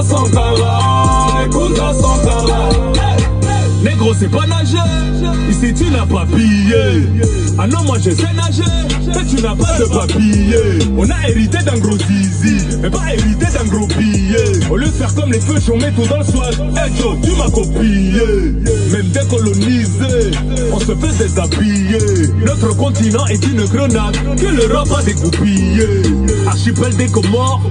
Kouza Sankara, Kouza Sankara. Négro c'est pas nager, ici tu n'as pas pillé. Ah non moi je sais nager, toi tu n'as pas de papier. On a hérité d'un gros zizi, mais pas hérité d'un gros billet. Au lieu de faire comme les feux, on met tout dans le swag. Hey Joe, tu m'as copié. Même décolonisé, on se fait déshabiller. Notre continent est une grenade que l'Europe a dégoupillée. Archipel des Comores,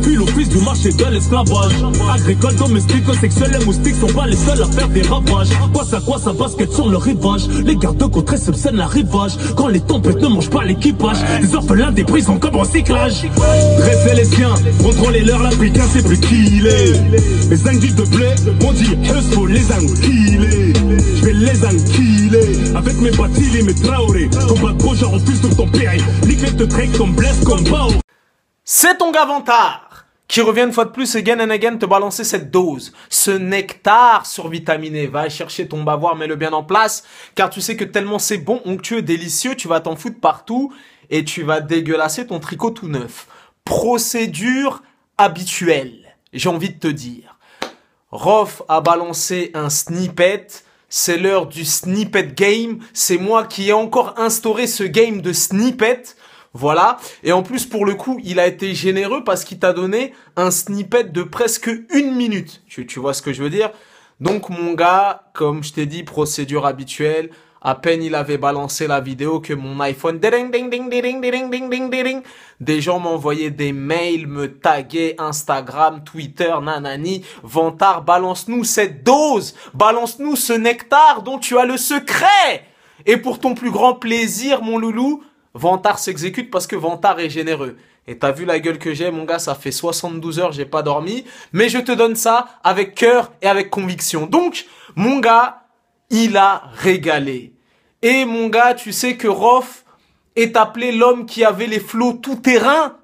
puis l'office du marché de l'esclavage. Agricole, domestique, sexuel, les moustiques sont pas les seuls à faire des ravages. Quoi ça basket sur le rivage. Les gardes-côtes réceptionnent l'arrivage. Quand les tempêtes ne mangent pas l'équipage, les orphelins des prisons comme recyclage. Dresser les siens, contrôler leur la piquin, c'est plus qu'il est. Les indices de blé, on dit faut les enquiller. Je vais les enquiller avec mes bâtis et mes traorés. Combat gros genre en plus de ton père. Nique te traque comme blesse comme bao. C'est ton gars Vantard qui revient une fois de plus again and again te balancer cette dose, ce nectar survitaminé. Va chercher ton bavoir, mets-le bien en place, car tu sais que tellement c'est bon, onctueux, délicieux, tu vas t'en foutre partout et tu vas dégueulasser ton tricot tout neuf. Procédure habituelle, j'ai envie de te dire. Rof a balancé un snippet, c'est l'heure du snippet game, c'est moi qui ai encore instauré ce game de snippet. Voilà, et en plus pour le coup, il a été généreux parce qu'il t'a donné un snippet de presque 1 minute. Tu vois ce que je veux dire? Donc mon gars, comme je t'ai dit, procédure habituelle, à peine il avait balancé la vidéo que mon iPhone, des gens m'envoyaient des mails, me taguaient, Instagram, Twitter, nanani, Vantard, balance-nous cette dose, balance-nous ce nectar dont tu as le secret. Et pour ton plus grand plaisir, mon loulou, Vantard s'exécute parce que Vantard est généreux. Et t'as vu la gueule que j'ai, mon gars, ça fait 72 heures, j'ai pas dormi. Mais je te donne ça avec cœur et avec conviction. Donc, mon gars, il a régalé. Et mon gars, tu sais que Rof est appelé l'homme qui avait les flots tout-terrain.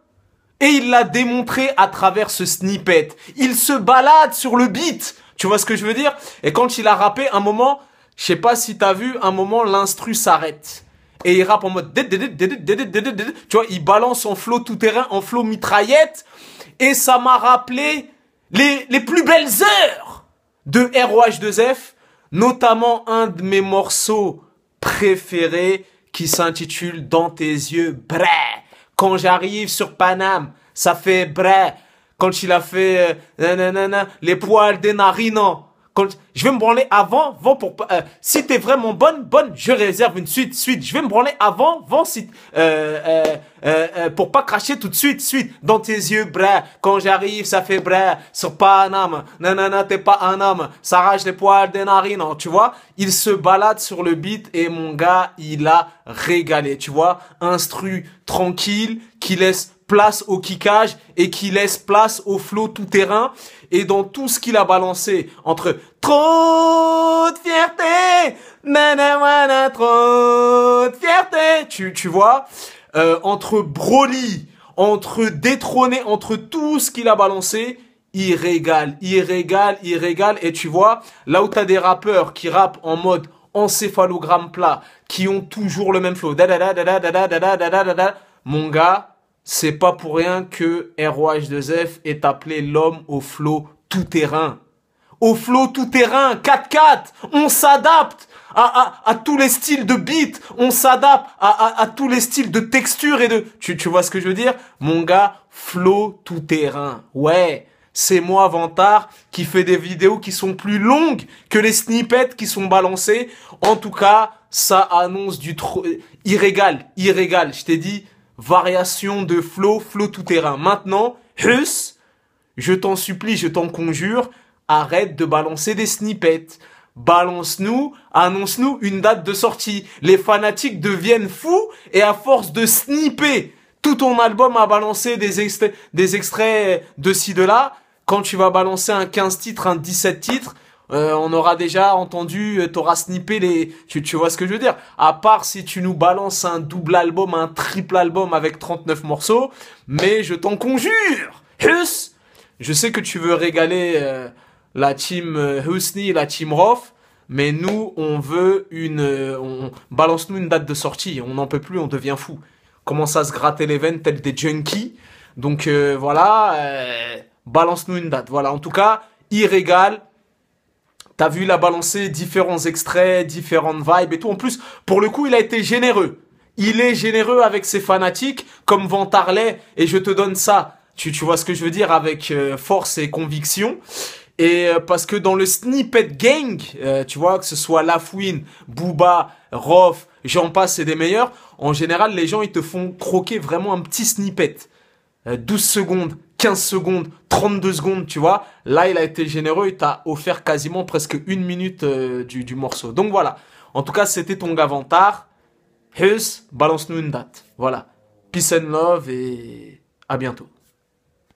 Et il l'a démontré à travers ce snippet. Il se balade sur le beat. Tu vois ce que je veux dire? Et quand il a rappé, un moment, je sais pas si t'as vu, un moment, l'instru s'arrête. Et il rappe en mode... Tu vois, il balance en flow tout-terrain, en flow mitraillette. Et ça m'a rappelé les plus belles heures de ROH2F. Notamment un de mes morceaux préférés qui s'intitule Dans tes yeux, bré. Quand j'arrive sur Paname, ça fait bré. Quand il a fait les poils des narines. Quand je vais me branler avant pour si t'es vraiment bonne, je réserve une suite. Je vais me branler avant si pour pas cracher tout de suite. Dans tes yeux, bras. Quand j'arrive, ça fait bras. Sur Paname, nanana, t'es pas un homme. Ça arrache les poils des narines, tu vois. Il se balade sur le beat et mon gars, il a régalé, tu vois. Instru tranquille, qui laisse place au kickage et qui laisse place au flow tout-terrain. Et dans tout ce qu'il a balancé, entre trop de fierté, nanana, trop de fierté, tu vois, entre Broly, entre Détrôné, entre tout ce qu'il a balancé, il régale. Et tu vois, là où t'as des rappeurs qui rappent en mode encéphalogramme plat, qui ont toujours le même flow, mon gars, c'est pas pour rien que ROH2F est appelé l'homme au flow tout-terrain. Au flow tout-terrain, 4-4, on s'adapte à tous les styles de beat, on s'adapte à tous les styles de texture et de... Tu vois ce que je veux dire? Mon gars, flow tout-terrain. Ouais, c'est moi, Vantard, qui fait des vidéos qui sont plus longues que les snippets qui sont balancés. En tout cas, ça annonce du trop... Il régale. Je t'ai dit... Variation de flow tout-terrain. Maintenant, Hus, je t'en supplie, je t'en conjure, arrête de balancer des snippets. Balance-nous, annonce-nous une date de sortie. Les fanatiques deviennent fous et à force de snipper tout ton album à balancer des extraits de ci, de là, quand tu vas balancer un 15 titres, un 17 titres, on aura déjà entendu, t'auras snippé les... Tu vois ce que je veux dire? À part si tu nous balances un double album, un triple album avec 39 morceaux. Mais je t'en conjure, Hus, je sais que tu veux régaler la team Husni, la team Rof. Mais nous, on veut balance-nous une date de sortie. On n'en peut plus, on devient fou. Commence à se gratter les veines tel des junkies. Donc voilà... balance-nous une date. Voilà, en tout cas, il régale. T'as vu, il a balancé différents extraits, différentes vibes et tout. En plus, pour le coup, il a été généreux. Il est généreux avec ses fanatiques, comme Vantarley, et je te donne ça. Tu vois ce que je veux dire, avec force et conviction. Et parce que dans le snippet gang, tu vois, que ce soit Lafouine, Booba, Rof, j'en passe, c'est des meilleurs. En général, les gens, ils te font croquer vraiment un petit snippet. 12 secondes, 15 secondes, 32 secondes, tu vois. Là, il a été généreux, il t'a offert quasiment presque une minute du morceau. Donc voilà. En tout cas, c'était ton gars Vantard. Hus, balance-nous une date. Voilà. Peace and love et à bientôt.